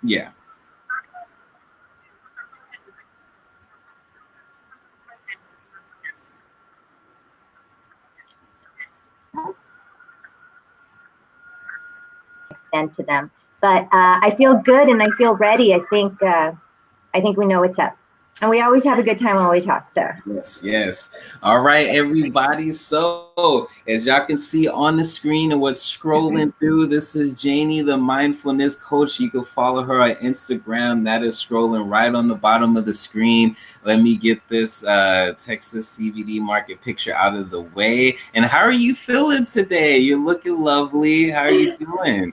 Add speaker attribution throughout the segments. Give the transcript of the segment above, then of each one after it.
Speaker 1: Yeah.
Speaker 2: Extend to them. But I feel good and I feel ready. I think we know what's up, and we always have a good time when we talk. So
Speaker 1: Yes, yes. All right, everybody. So, as y'all can see on the screen and what's scrolling through, this is Janie, the mindfulness coach. You can follow her on Instagram. That is scrolling right on the bottom of the screen. Let me get this Texas CBD market picture out of the way. And how are you feeling today? You're looking lovely. How are you doing?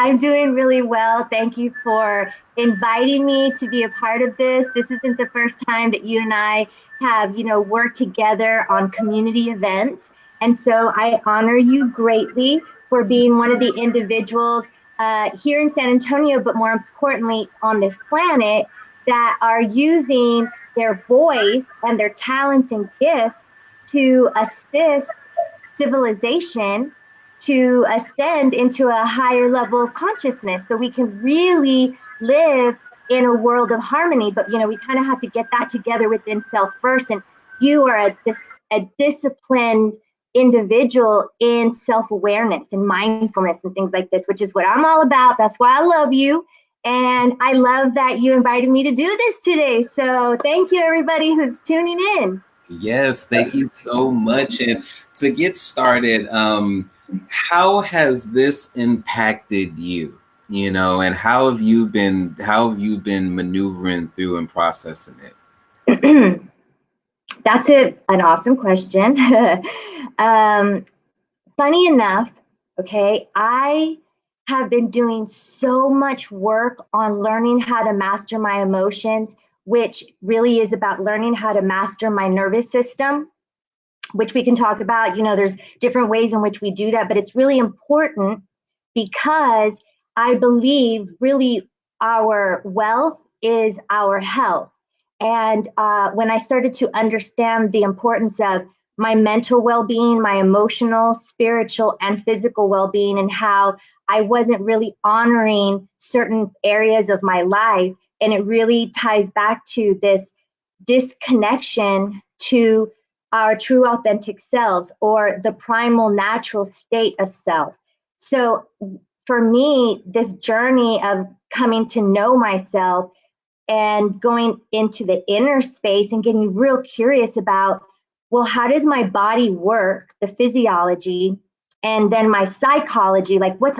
Speaker 2: I'm doing really well. Thank you for inviting me to be a part of this. This isn't the first time that you and I have, worked together on community events. And so I honor you greatly for being one of the individuals here in San Antonio, but more importantly, on this planet that are using their voice and their talents and gifts to assist civilization to ascend into a higher level of consciousness so we can really live in a world of harmony. But we kind of have to get that together within self first. And you are a disciplined individual in self-awareness and mindfulness and things like this, which is what I'm all about. That's why I love you. And I love that you invited me to do this today. So thank you, everybody who's tuning in.
Speaker 1: Yes, thank you so much. And to get started, how has this impacted you? And how have you been maneuvering through and processing it?
Speaker 2: That's an awesome question. um, Funny enough, okay, I have been doing so much work on learning how to master my emotions, which really is about learning how to master my nervous system, which we can talk about. There's different ways in which we do that, but it's really important because I believe really our wealth is our health. And when I started to understand the importance of my mental well being, my emotional, spiritual, and physical well being, and how I wasn't really honoring certain areas of my life. And it really ties back to this disconnection to our true authentic selves or the primal natural state of self. So for me, this journey of coming to know myself and going into the inner space and getting real curious about, well, how does my body work, the physiology, and then my psychology, like what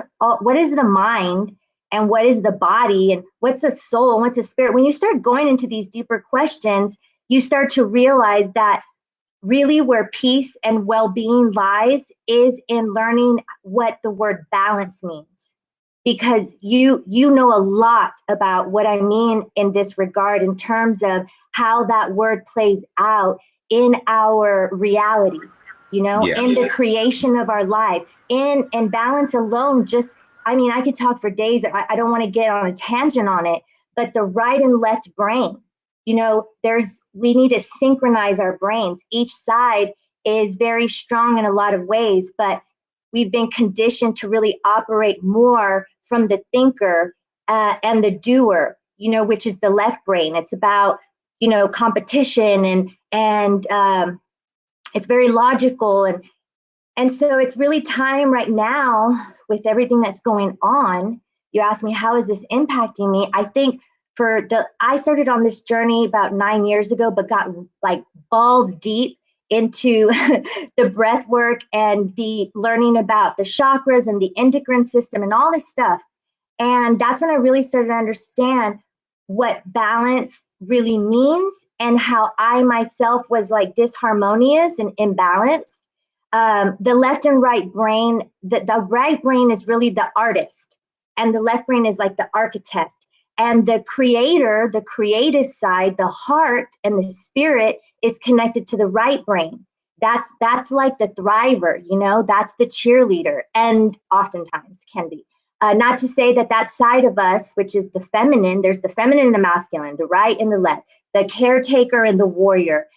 Speaker 2: is the mind and what is the body and what's the soul and what's the spirit? When you start going into these deeper questions, you start to realize that really where peace and well-being lies is in learning what the word balance means, because you know a lot about what I mean in this regard in terms of how that word plays out in our reality,
Speaker 1: Yeah.
Speaker 2: in the creation of our life, in balance alone. Just, I mean, I could talk for days. I don't want to get on a tangent on it, but the right and left brain, we need to synchronize our brains. Each side is very strong in a lot of ways, but we've been conditioned to really operate more from the thinker and the doer, which is the left brain. It's about, competition and it's very logical. And so it's really time right now with everything that's going on. You asked me, how is this impacting me? I think I started on this journey about 9 years ago, but got like balls deep into the breath work and the learning about the chakras and the endocrine system and all this stuff. And that's when I really started to understand what balance really means and how I myself was like disharmonious and imbalanced. The left and right brain, the right brain is really the artist, and the left brain is like the architect. And the creator, the creative side, the heart and the spirit is connected to the right brain. That's like the thriver, that's the cheerleader, and oftentimes can be. Not to say that side of us, which is the feminine, there's the feminine and the masculine, the right and the left, the caretaker and the warrior.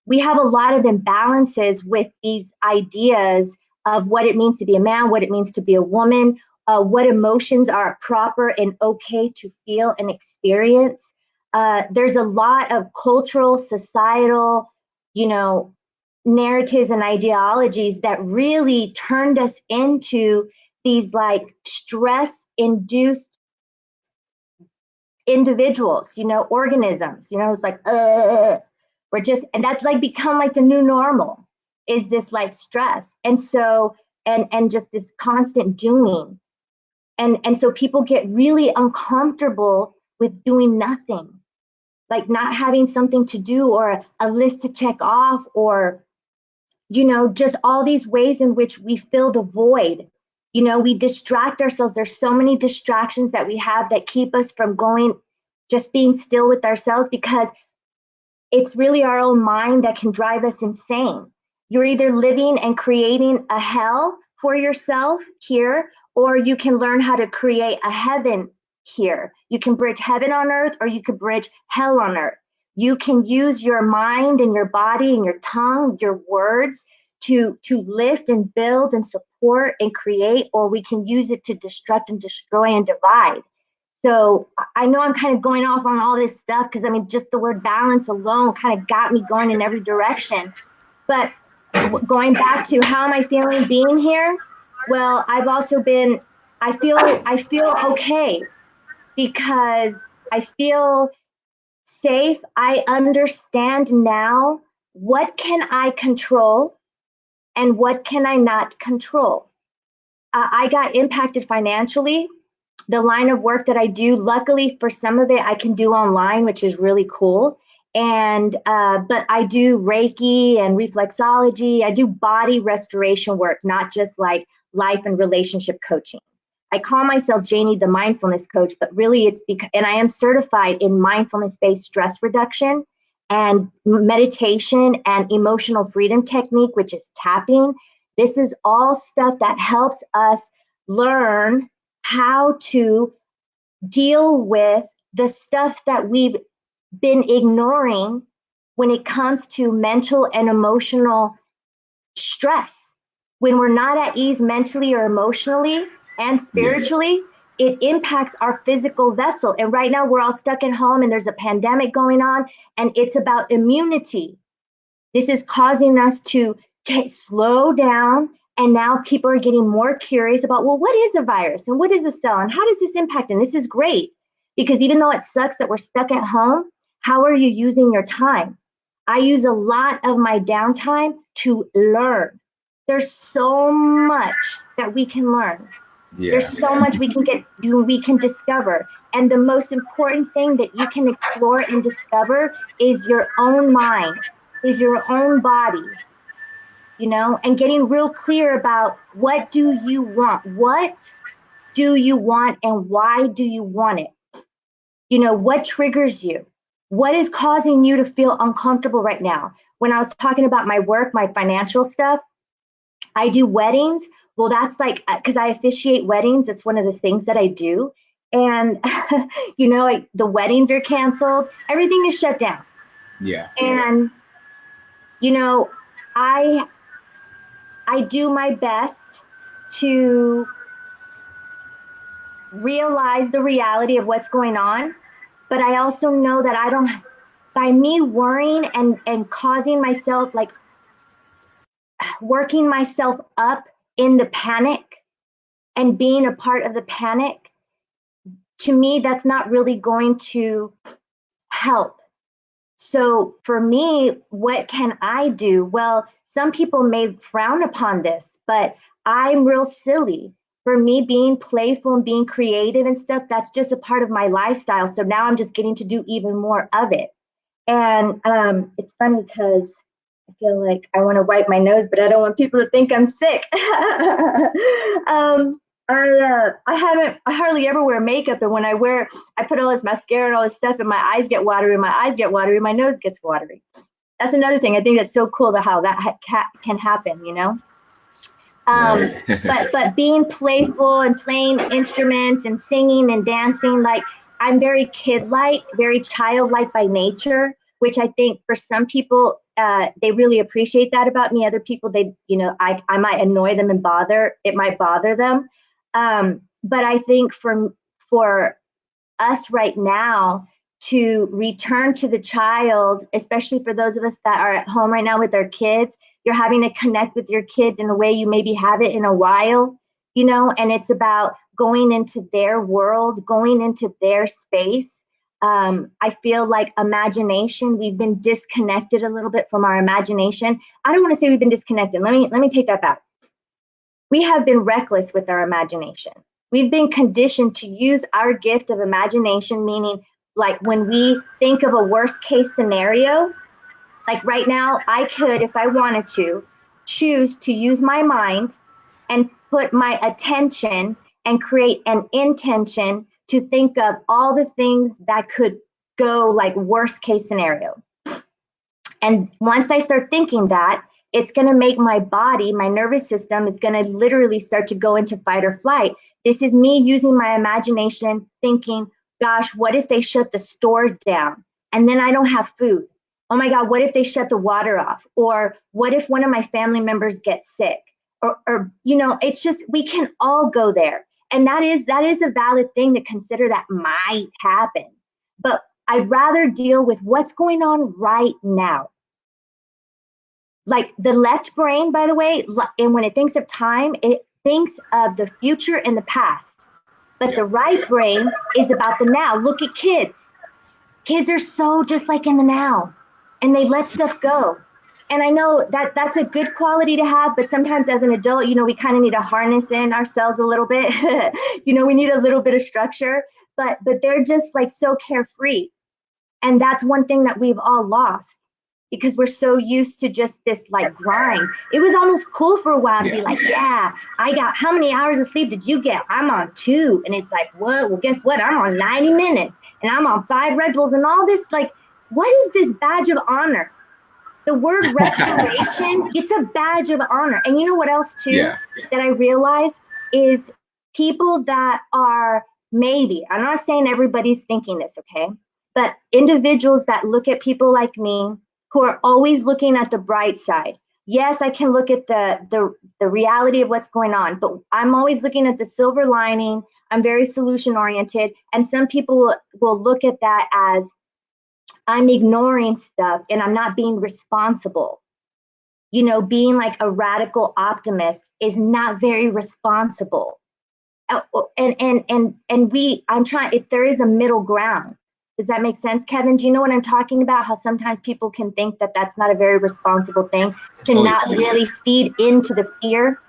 Speaker 2: We have a lot of imbalances with these ideas of what it means to be a man, what it means to be a woman, what emotions are proper and okay to feel and experience. There's a lot of cultural, societal, narratives and ideologies that really turned us into these like stress-induced individuals, organisms. It's like, we're just, and that's like become like the new normal, is this like stress. And so, and just this constant doing. And so people get really uncomfortable with doing nothing, like not having something to do or a list to check off, or, just all these ways in which we fill the void. We distract ourselves. There's so many distractions that we have that keep us from just being still with ourselves, because it's really our own mind that can drive us insane. You're either living and creating a hell for yourself here, or you can learn how to create a heaven here. You can bridge heaven on earth, or you could bridge hell on earth. You can use your mind and your body and your tongue, your words, to lift and build and support and create, or we can use it to destruct and destroy and divide. So I know I'm kind of going off on all this stuff, because just the word balance alone kind of got me going in every direction. But going back to how am I feeling being here? Well, I've also been, I feel okay, because I feel safe. I understand now what can I control and what can I not control. I got impacted financially. The line of work that I do, luckily for some of it, I can do online, which is really cool. And but I do Reiki and reflexology. I do body restoration work, not just like life and relationship coaching. I call myself Janie the mindfulness coach, but really it's because, and I am certified in mindfulness-based stress reduction and meditation and emotional freedom technique, which is tapping. This is all stuff that helps us learn how to deal with the stuff that we've been ignoring when it comes to mental and emotional stress. When we're not at ease mentally or emotionally and spiritually, it impacts our physical vessel. And right now we're all stuck at home and there's a pandemic going on, and it's about immunity. This is causing us to slow down. And now people are getting more curious about, well, what is a virus and what is a cell and how does this impact? And this is great, because even though it sucks that we're stuck at home, how are you using your time? I use a lot of my downtime to learn. There's so much that we can learn. There's so much we can discover. And the most important thing that you can explore and discover is your own mind, is your own body. And getting real clear about what do you want? What do you want and why do you want it? What triggers you? What is causing you to feel uncomfortable right now? When I was talking about my work, my financial stuff, I do weddings. Well, that's like, because I officiate weddings, it's one of the things that I do. And, the weddings are canceled, everything is shut down.
Speaker 1: Yeah.
Speaker 2: And, I do my best to realize the reality of what's going on, but I also know that by me worrying and causing myself, like working myself up in the panic and being a part of the panic, to me, that's not really going to help. So for me, what can I do? Well, some people may frown upon this, but I'm real silly. For me, being playful and being creative and stuff, that's just a part of my lifestyle. So now I'm just getting to do even more of it. And it's funny because I feel like I want to wipe my nose, but I don't want people to think I'm sick. I hardly ever wear makeup, and when I put all this mascara and all this stuff, and my eyes get watery, my nose gets watery. That's another thing. I think that's so cool how that can happen, but being playful and playing instruments and singing and dancing, like I'm very kid-like, very childlike by nature, which I think for some people, they really appreciate that about me. Other people, I might annoy them and it might bother them. but I think for us right now to return to the child, especially for those of us that are at home right now with our kids, you're having to connect with your kids in a way you maybe haven't in a while, you know, and it's about going into their world, going into their space. I feel like imagination, we've been disconnected a little bit from our imagination. I don't want to say we've been disconnected. Let me take that back. We have been reckless with our imagination. We've been conditioned to use our gift of imagination, meaning like when we think of a worst case scenario, like right now, I could, if I wanted to, choose to use my mind and put my attention and create an intention to think of all the things that could go like worst case scenario. And once I start thinking that, it's going to make my body, my nervous system is going to literally start to go into fight or flight. This is me using my imagination, thinking, gosh, what if they shut the stores down and then I don't have food? Oh my God, what if they shut the water off? Or what if one of my family members gets sick? Or you know, it's just, we can all go there. And that is a valid thing to consider that might happen. But I'd rather deal with what's going on right now. Like the left brain, by the way, and when it thinks of time, it thinks of the future and the past. But the right brain is about the now. Look at kids. Kids are so just like in the now, and they let stuff go. And I know that that's a good quality to have, but sometimes as an adult, you know, we kind of need to harness in ourselves a little bit. You know, we need a little bit of structure, but they're just like so carefree. And that's one thing that we've all lost, because we're so used to just this like grind. It was almost cool for a while to be like, yeah, I got, how many hours of sleep did you get? I'm on 2. And it's like, what? Well, guess what? I'm on 90 minutes and I'm on 5 Red Bulls and all this. Like, what is this badge of honor? The word restoration, it's a badge of honor. And you know what else too, that I realize is people that are maybe, I'm not saying everybody's thinking this, okay? But individuals that look at people like me, who are always looking at the bright side. Yes, I can look at the reality of what's going on, but I'm always looking at the silver lining. I'm very solution oriented. And some people will look at that as I'm ignoring stuff and I'm not being responsible. You know, being like a radical optimist is not very responsible. I'm trying, if there is a middle ground. Does that make sense, Kevin? Do you know what I'm talking about? How sometimes people can think that that's not a very responsible thing to not really feed into the fear?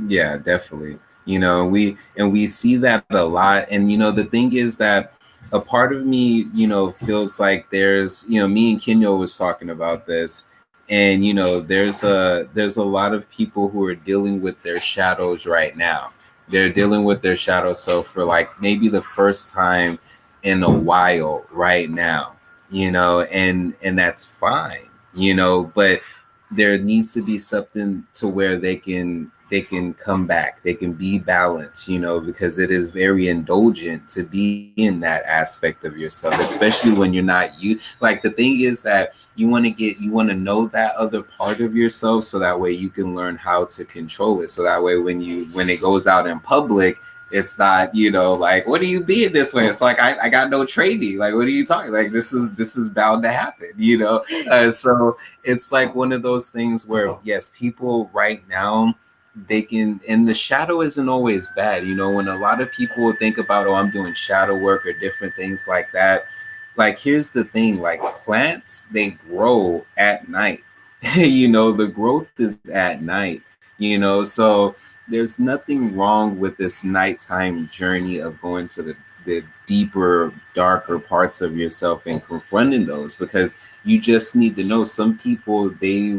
Speaker 1: Yeah, definitely. You know, we see that a lot. And, you know, the thing is that a part of me, you know, feels like there's, you know, me and Kenyo was talking about this. And, you know, there's a lot of people who are dealing with their shadows right now. They're dealing with their shadow self for like maybe the first time in a while right now, you know, and that's fine, you know, but there needs to be something to where they can come back, they can be balanced, you know, because it is very indulgent to be in that aspect of yourself, especially when you're not you. Like the thing is that you want to know that other part of yourself, so that way you can learn how to control it, so that way when it goes out in public, it's not, you know, like, what are you being this way? It's like, I got no training. Like, what are you talking? Like, this is bound to happen, you know? So it's like one of those things where, yes, people right now, they can, and the shadow isn't always bad. You know, when a lot of people think about, oh, I'm doing shadow work or different things like that. Like, here's the thing, like plants, they grow at night. You know, the growth is at night, you know, so there's nothing wrong with this nighttime journey of going to the deeper, darker parts of yourself and confronting those, because you just need to know some people, they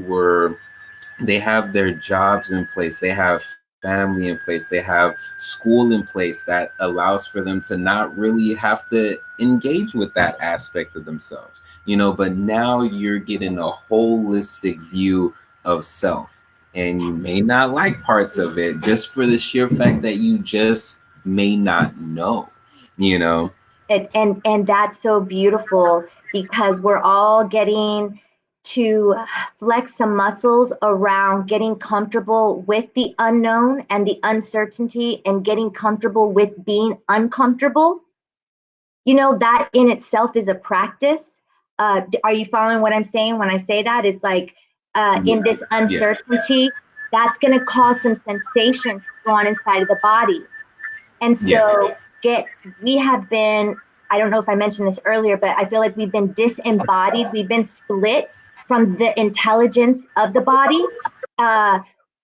Speaker 1: have their jobs in place, they have family in place, they have school in place that allows for them to not really have to engage with that aspect of themselves, you know, but now you're getting a holistic view of self. And you may not like parts of it just for the sheer fact that you just may not know, you know.
Speaker 2: And that's so beautiful, because we're all getting to flex some muscles around getting comfortable with the unknown and the uncertainty and getting comfortable with being uncomfortable. You know, that in itself is a practice. Are you following what I'm saying when I say that? It's like in this uncertainty, that's going to cause some sensation to go on inside of the body. And so we have been, I don't know if I mentioned this earlier, but I feel like we've been disembodied. We've been split from the intelligence of the body.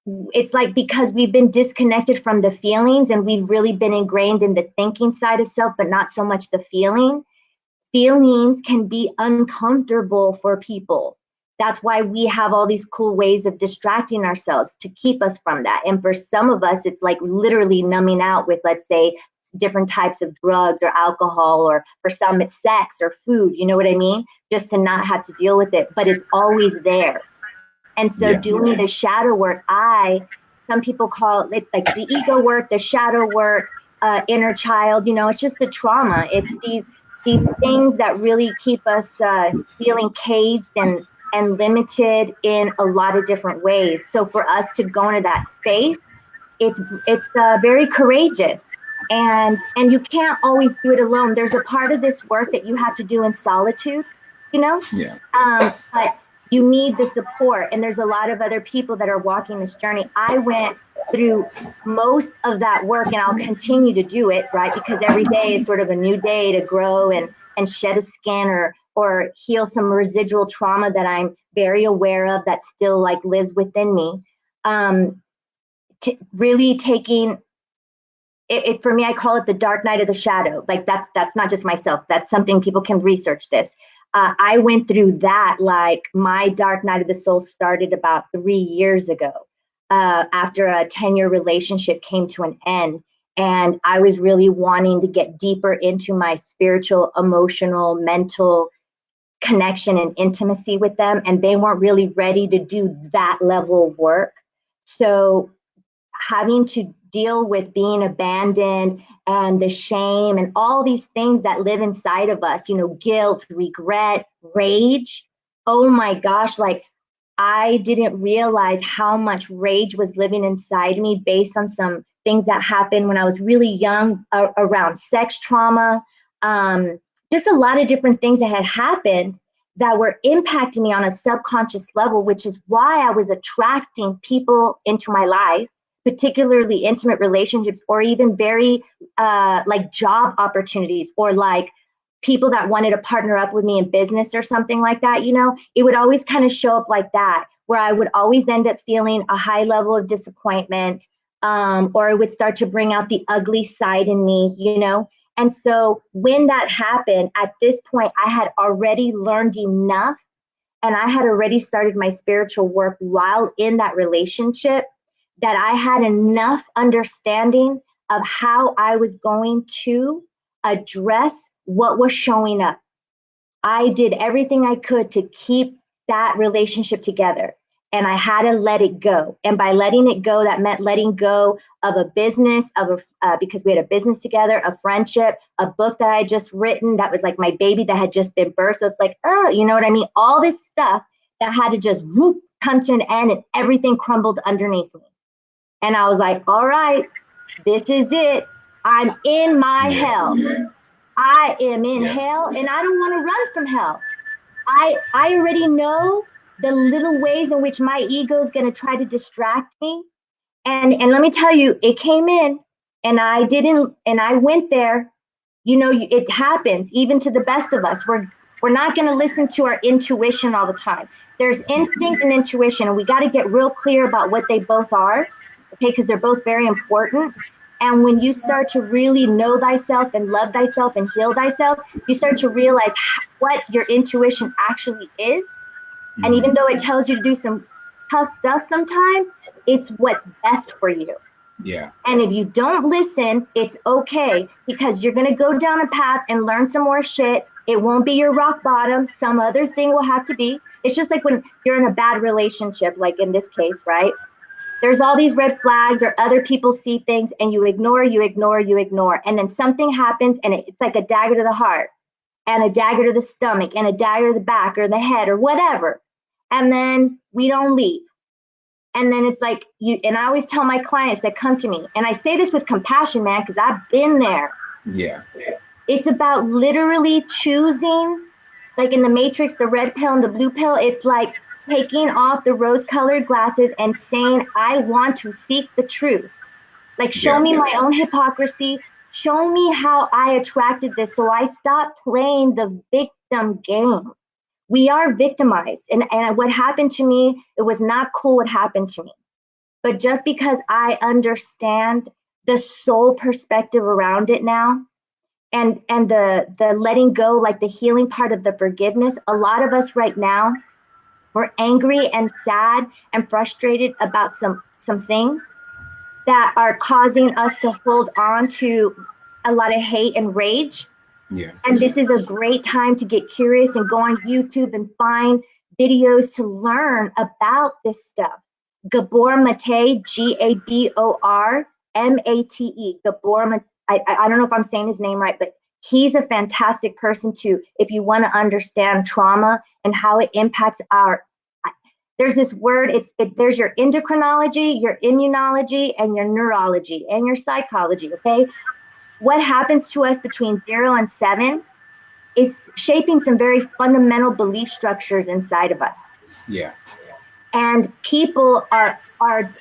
Speaker 2: It's like because we've been disconnected from the feelings and we've really been ingrained in the thinking side of self, but not so much the feeling. Feelings can be uncomfortable for people. That's why we have all these cool ways of distracting ourselves to keep us from that. And for some of us, it's like literally numbing out with, let's say, different types of drugs or alcohol, or for some it's sex or food, you know what I mean? Just to not have to deal with it, but it's always there. And so doing the shadow work, some people call it like the ego work, the shadow work, inner child, you know, it's just the trauma. It's these things that really keep us feeling caged and limited in a lot of different ways. So for us to go into that space, it's very courageous. And you can't always do it alone. There's a part of this work that you have to do in solitude, you know? But you need the support, and there's a lot of other people that are walking this journey. I went through most of that work, and I'll continue to do it, right? Because every day is sort of a new day to grow and shed a skin or heal some residual trauma that I'm very aware of that still like lives within me. Really taking it for me, I call it the dark night of the shadow. Like that's not just myself. That's something people can research this. I went through that, like my dark night of the soul started about 3 years ago after a 10-year relationship came to an end. And I was really wanting to get deeper into my spiritual, emotional, mental connection and intimacy with them. And they weren't really ready to do that level of work. So having to deal with being abandoned and the shame and all these things that live inside of us, you know, guilt, regret, rage. Oh my gosh, like I didn't realize how much rage was living inside me based on some things that happened when I was really young around sex trauma. Just a lot of different things that had happened that were impacting me on a subconscious level, which is why I was attracting people into my life, particularly intimate relationships, or even very like job opportunities, or like people that wanted to partner up with me in business or something like that. You know, it would always kind of show up like that, where I would always end up feeling a high level of disappointment, or it would start to bring out the ugly side in me, you know? And so when that happened, at this point, I had already learned enough, and I had already started my spiritual work while in that relationship, that I had enough understanding of how I was going to address what was showing up. I did everything I could to keep that relationship together, and I had to let it go. And by letting it go, that meant letting go of a business, because we had a business together, a friendship, a book that I had just written that was like my baby that had just been birthed. So it's like, oh, you know what I mean? All this stuff that had to just whoop, come to an end, and everything crumbled underneath me. And I was like, all right, this is it. I'm in my hell. I am in hell, and I don't want to run from hell. I already know the little ways in which my ego is going to try to distract me. And let me tell you, it came in, and I went there. You know, it happens even to the best of us. We're not going to listen to our intuition all the time. There's instinct and intuition, and we got to get real clear about what they both are. Okay, because they're both very important. And when you start to really know thyself and love thyself and heal thyself, you start to realize what your intuition actually is. And even though it tells you to do some tough stuff sometimes, it's what's best for you.
Speaker 1: Yeah.
Speaker 2: And if you don't listen, it's okay, because you're going to go down a path and learn some more shit. It won't be your rock bottom. Some other thing will have to be. It's just like when you're in a bad relationship, like in this case, right? There's all these red flags, or other people see things, and you ignore. And then something happens, and it's like a dagger to the heart, and a dagger to the stomach, and a dagger to the back or the head or whatever. and then we don't leave. And then it's like you, and I always tell my clients that come to me, and I say this with compassion, man, because I've been there.
Speaker 1: Yeah.
Speaker 2: It's about literally choosing, like in the Matrix, the red pill and the blue pill. It's like taking off the rose-colored glasses and saying, I want to seek the truth. Like, show me my own hypocrisy. Show me how I attracted this. So I stopped playing the victim game. We are victimized. And what happened to me, it was not cool what happened to me. But just because I understand the soul perspective around it now, and the letting go, like the healing part of the forgiveness, a lot of us right now, we're angry and sad and frustrated about some things that are causing us to hold on to a lot of hate and rage.
Speaker 1: Yeah.
Speaker 2: And this is a great time to get curious and go on YouTube and find videos to learn about this stuff. Gabor Mate, Gabormate, Gabor Mate. I don't know if I'm saying his name right, but he's a fantastic person too. If you want to understand trauma and how it impacts there's this word, there's your endocrinology, your immunology, and your neurology, and your psychology, okay? What happens to us between 0 and 7 is shaping some very fundamental belief structures inside of us.
Speaker 1: Yeah.
Speaker 2: And people are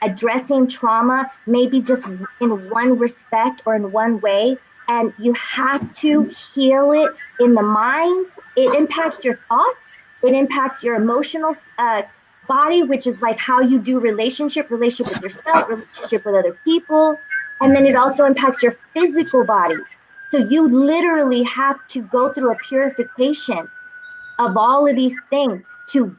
Speaker 2: addressing trauma maybe just in one respect or in one way, and you have to heal it in the mind. It impacts your thoughts, it impacts your emotional body, which is like how you do relationship with yourself, relationship with other people. And then it also impacts your physical body. So you literally have to go through a purification of all of these things to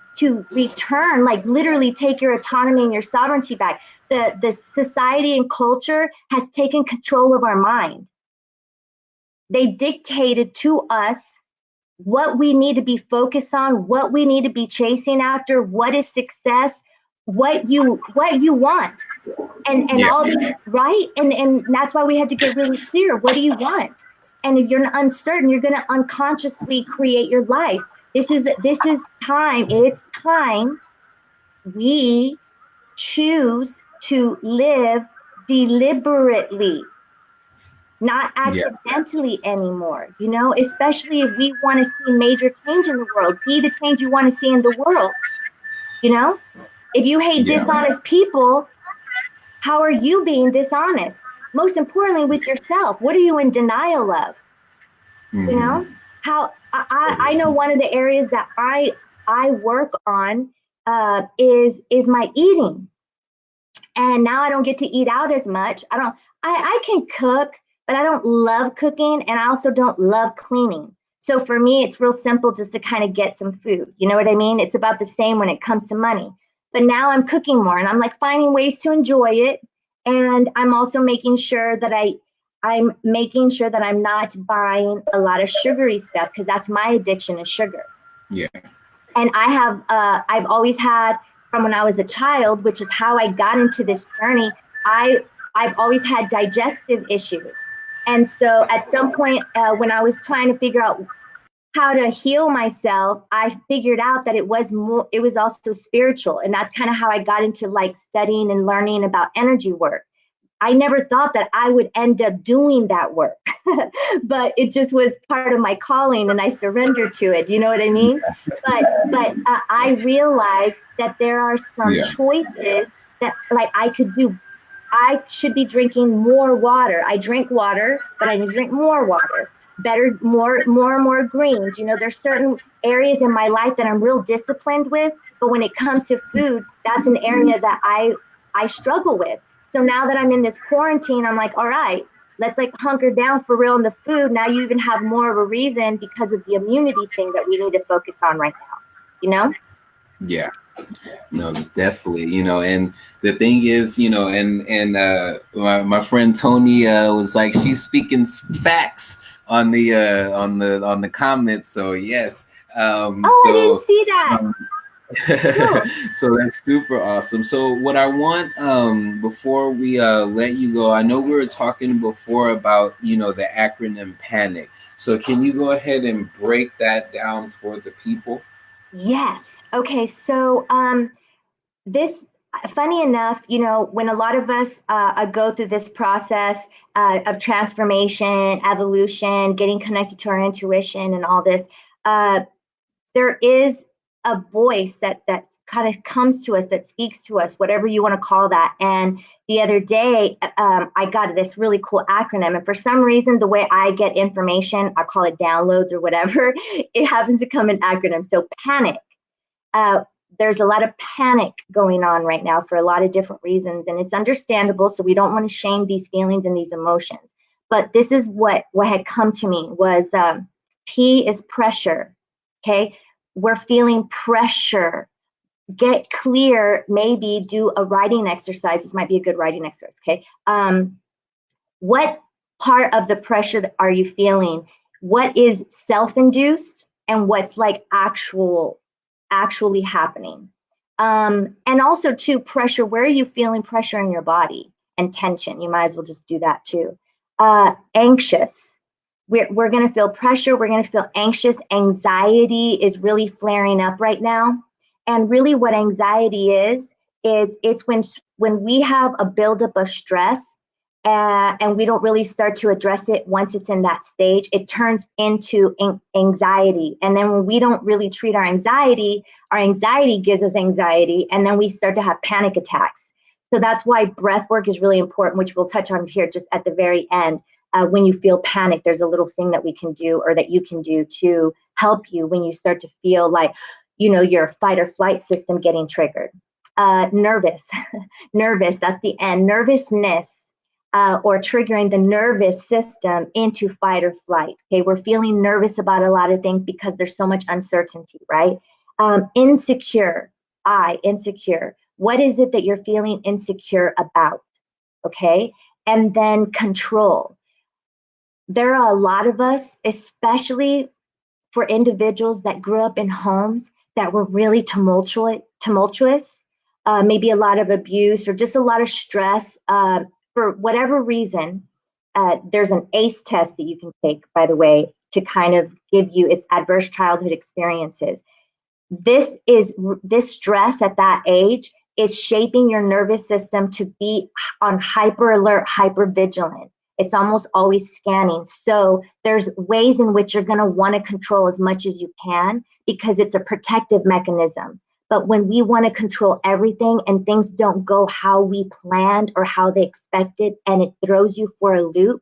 Speaker 2: return, like literally take your autonomy and your sovereignty back. The society and culture has taken control of our mind. They dictated to us what we need to be focused on, what we need to be chasing after, what is success, what you want, and all these, right? And that's why we had to get really clear. What do you want? And if you're uncertain, you're going to unconsciously create your life. This is time. It's time we choose to live deliberately, not accidentally anymore, you know, especially if we want to see major change in the world. Be the change you want to see in the world, you know? If you hate dishonest people, how are you being dishonest? Most importantly, with yourself. What are you in denial of? You know? How I know one of the areas that I work on is my eating. And now I don't get to eat out as much. I can cook, but I don't love cooking, and I also don't love cleaning. So for me, it's real simple just to kind of get some food. You know what I mean? It's about the same when it comes to money. But now I'm cooking more, and I'm like finding ways to enjoy it. And I'm also making sure that I'm not buying a lot of sugary stuff, because that's my addiction, is sugar.
Speaker 1: Yeah.
Speaker 2: And I've always had, from when I was a child, which is how I got into this journey, I've always had digestive issues. And so at some point, when I was trying to figure out how to heal myself, I figured out that it was also spiritual. And that's kind of how I got into like studying and learning about energy work. I never thought that I would end up doing that work, but it just was part of my calling, and I surrendered to it. Do you know what I mean? But I realized that there are some choices that like I could do. I should be drinking more water. I drink water, but I need to drink more water. Better, more greens. You know, there's certain areas in my life that I'm real disciplined with, but when it comes to food, that's an area that I struggle with. So now that I'm in this quarantine, I'm like, all right, let's like hunker down for real in the food. Now you even have more of a reason, because of the immunity thing that we need to focus on right now, you know?
Speaker 1: Yeah. No, definitely, you know, and the thing is, you know, and my friend Tony was like, she's speaking facts on the comments. So yes.
Speaker 2: I didn't see that.
Speaker 1: So that's super awesome. So what I want, before we let you go, I know we were talking before about, you know, the acronym PANIC. So can you go ahead and break that down for the people?
Speaker 2: Yes. Okay. So this, funny enough, when a lot of us go through this process of transformation, evolution, getting connected to our intuition, and all this, uh, there is a voice that kind of comes to us, that speaks to us, whatever you want to call that. And the other day, I got this really cool acronym, and for some reason, the way I get information, I call it downloads or whatever, it happens to come in acronym. So panic. Uh, there's a lot of panic going on right now for a lot of different reasons, and it's understandable. So we don't want to shame these feelings and these emotions. But this is what had come to me was P is pressure. Okay, we're feeling pressure. Get clear. Maybe do a writing exercise. This might be a good writing exercise. Okay, what part of the pressure are you feeling? What is self-induced and what's like actually happening? And also too, pressure, where are you feeling pressure in your body and tension? You might as well just do that too. Anxious. We're going to feel pressure. We're going to feel anxious. Anxiety is really flaring up right now. And really what anxiety is it's when we have a buildup of stress, and we don't really start to address it once it's in that stage, it turns into anxiety. And then when we don't really treat our anxiety gives us anxiety, and then we start to have panic attacks. So that's why breath work is really important, which we'll touch on here just at the very end. When you feel panic, there's a little thing that we can do, or that you can do, to help you when you start to feel like, your fight or flight system getting triggered. Nervous, nervous, that's the N, nervousness. Or triggering the nervous system into fight or flight. Okay, we're feeling nervous about a lot of things because there's so much uncertainty, right? Insecure, insecure. What is it that you're feeling insecure about? Okay, and then control. There are a lot of us, especially for individuals that grew up in homes that were really tumultuous, maybe a lot of abuse or just a lot of stress. For whatever reason, there's an ACE test that you can take, by the way, to kind of give you its adverse childhood experiences. This stress at that age is shaping your nervous system to be on hyper alert, hyper vigilant. It's almost always scanning. So there's ways in which you're going to want to control as much as you can, because it's a protective mechanism. But when we want to control everything and things don't go how we planned or how they expected, and it throws you for a loop,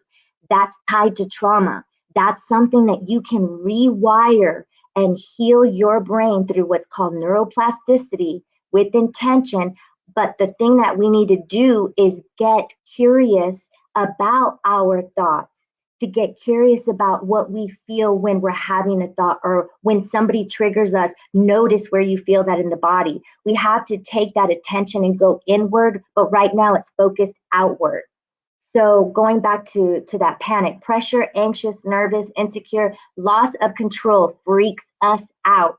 Speaker 2: that's tied to trauma. That's something that you can rewire and heal your brain through what's called neuroplasticity with intention. But the thing that we need to do is get curious about our thoughts, to get curious about what we feel when we're having a thought, or when somebody triggers us. Notice where you feel that in the body. We have to take that attention and go inward, but right now it's focused outward. So going back to that panic, pressure, anxious, nervous, insecure, loss of control freaks us out.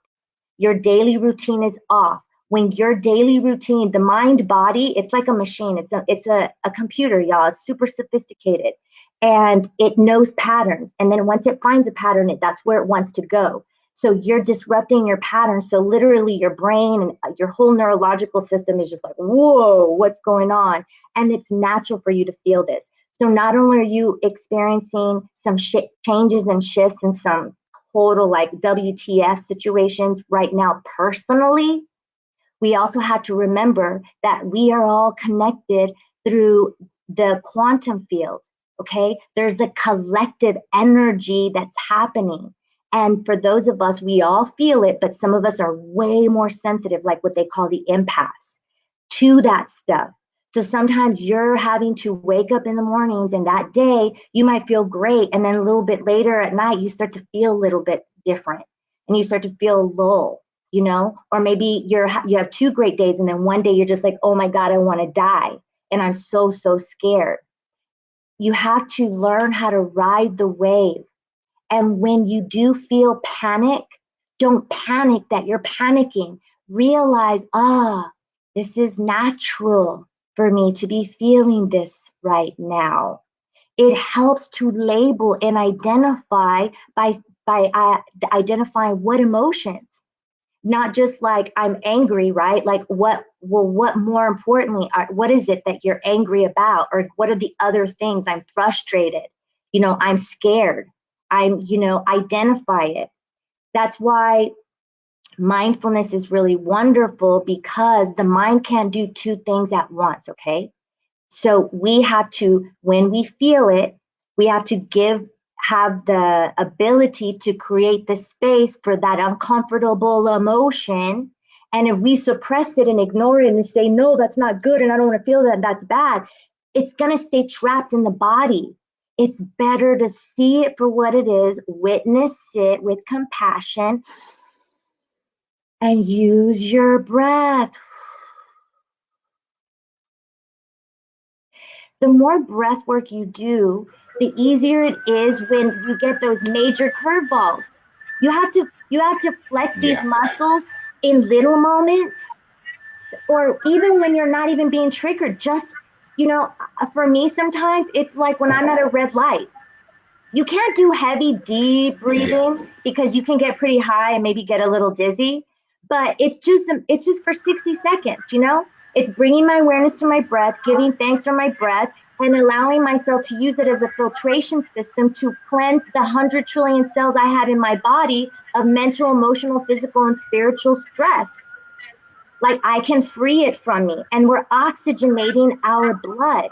Speaker 2: Your daily routine is off. When your daily routine, the mind body, it's like a machine. It's a computer, y'all. It's super sophisticated. And it knows patterns. And then once it finds a pattern, that's where it wants to go. So you're disrupting your pattern. So literally your brain and your whole neurological system is just like, whoa, what's going on? And it's natural for you to feel this. So not only are you experiencing some changes and shifts and some total like WTF situations right now personally, we also have to remember that we are all connected through the quantum field. Okay, there's a collective energy that's happening. And for those of us, we all feel it, but some of us are way more sensitive, like what they call the empaths, to that stuff. So sometimes you're having to wake up in the mornings, and that day you might feel great. And then a little bit later at night, you start to feel a little bit different, and you start to feel lull, or maybe you have 2 great days, and then one day you're just like, oh my God, I want to die. And I'm so scared. You have to learn how to ride the wave. And when you do feel panic, don't panic that you're panicking. Realize, this is natural for me to be feeling this right now. It helps to label and identify by identifying what emotions. not just like I'm angry, right? Like what more importantly, what is it that you're angry about? Or what are the other things? I'm frustrated, I'm scared. Identify it. That's why mindfulness is really wonderful, because the mind can't do two things at once, okay? So we have to, when we feel it, we have to have the ability to create the space for that uncomfortable emotion. And if we suppress it and ignore it and say, no, that's not good, and I don't want to feel that, that's bad, it's going to stay trapped in the body. It's better to see it for what it is, witness it with compassion, and use your breath. The more breath work you do, the easier it is when you get those major curveballs. You have to flex these muscles in little moments, or even when you're not even being triggered. Just, for me, sometimes it's like when I'm at a red light. You can't do heavy, deep breathing because you can get pretty high and maybe get a little dizzy, but it's just for 60 seconds, It's bringing my awareness to my breath, giving thanks for my breath, and allowing myself to use it as a filtration system to cleanse the 100 trillion cells I have in my body of mental, emotional, physical, and spiritual stress. Like, I can free it from me. And we're oxygenating our blood,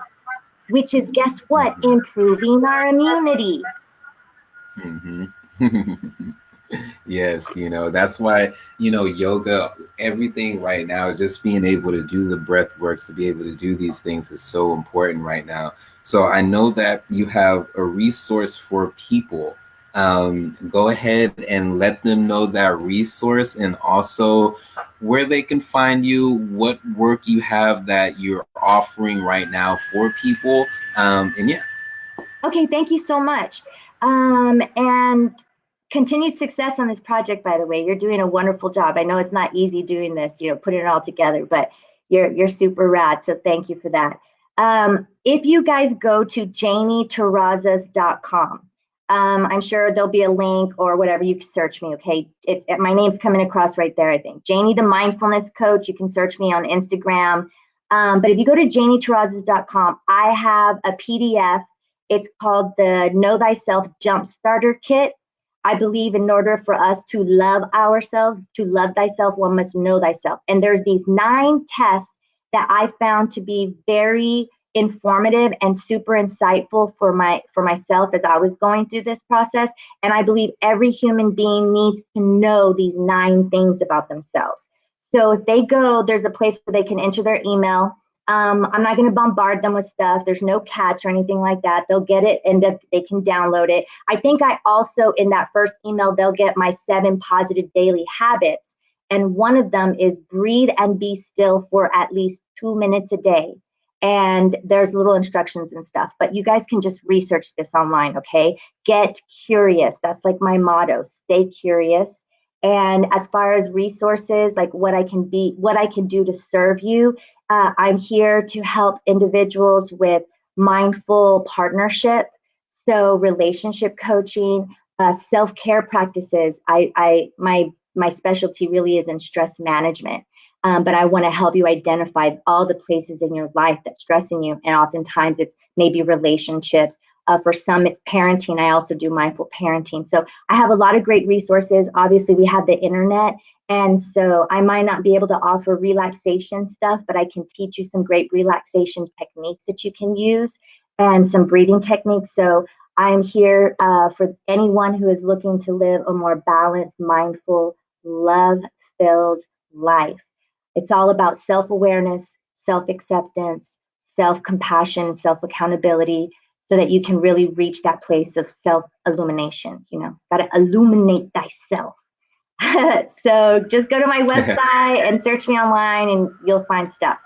Speaker 2: which is, guess what? Improving our immunity.
Speaker 1: Yes, that's why, yoga, everything right now, just being able to do the breath works, to be able to do these things is so important right now. So I know that you have a resource for people. Go ahead and let them know that resource, and also where they can find you, what work you have that you're offering right now for people. And yeah.
Speaker 2: Okay, thank you so much. And continued success on this project, by the way. You're doing a wonderful job. I know it's not easy doing this, putting it all together, but you're super rad. So thank you for that. If you guys go to JanieTerrazas.com, I'm sure there'll be a link or whatever. You can search me, okay? My name's coming across right there, I think. Janie the Mindfulness Coach. You can search me on Instagram. But if you go to JanieTerrazas.com, I have a PDF. It's called the Know Thyself Jumpstarter Kit. I believe in order for us to love ourselves, to love thyself, one must know thyself. And there's these 9 tests that I found to be very informative and super insightful for myself as I was going through this process. And I believe every human being needs to know these 9 things about themselves. So if they go, there's a place where they can enter their email. I'm not going to bombard them with stuff. There's no catch or anything like that. They'll get it and they can download it. I think I also, in that first email, they'll get my 7 positive daily habits. And one of them is breathe and be still for at least 2 minutes a day. And there's little instructions and stuff, but you guys can just research this online, okay? Get curious. That's like my motto, stay curious. And as far as resources, like what I can do to serve you, I'm here to help individuals with mindful partnership, so relationship coaching, self-care practices. My specialty really is in stress management, but I want to help you identify all the places in your life that's stressing you, and oftentimes it's maybe relationships. For some, it's parenting. I also do mindful parenting. So I have a lot of great resources. Obviously, we have the internet. And so I might not be able to offer relaxation stuff, but I can teach you some great relaxation techniques that you can use and some breathing techniques. So I'm here for anyone who is looking to live a more balanced, mindful, love-filled life. It's all about self-awareness, self-acceptance, self-compassion, self-accountability, so that you can really reach that place of self-illumination. Got to illuminate thyself. So just go to my website and search me online and you'll find stuff.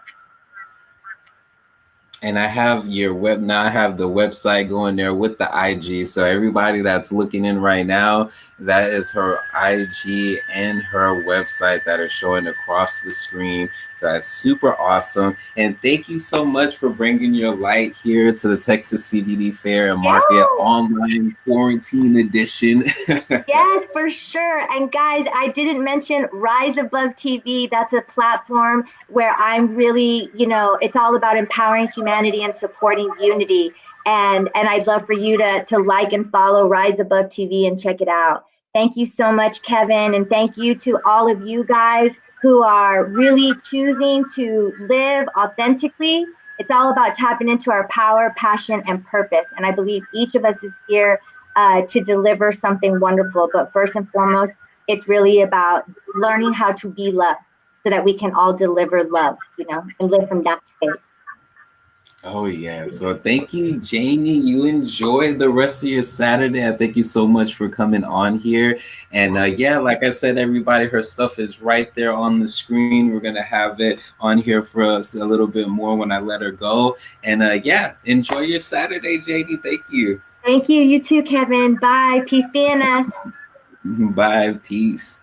Speaker 1: And I have your web now. I have the website going there with the IG. So everybody that's looking in right now, that is her IG and her website that are showing across the screen. So that's super awesome. And thank you so much for bringing your light here to the Texas CBD Fair and
Speaker 2: Yeah.
Speaker 1: Market Online Quarantine Edition.
Speaker 2: Yes, for sure. And guys, I didn't mention Rise Above TV. That's a platform where I'm really, it's all about empowering humanity and supporting unity. And I'd love for you to like and follow Rise Above TV and check it out. Thank you so much, Kevin. And thank you to all of you guys who are really choosing to live authentically. It's all about tapping into our power, passion, and purpose. And I believe each of us is here to deliver something wonderful. But first and foremost, it's really about learning how to be love so that we can all deliver love, and live from that space.
Speaker 1: Oh yeah. So thank you, Jamie. You enjoy the rest of your Saturday. I thank you so much for coming on here. And yeah, like I said, everybody, her stuff is right there on the screen. We're gonna have it on here for us a little bit more when I let her go. And yeah, enjoy your Saturday, JD. Thank you.
Speaker 2: Thank you. You too, Kevin. Bye. Peace be in us.
Speaker 1: Bye. Peace.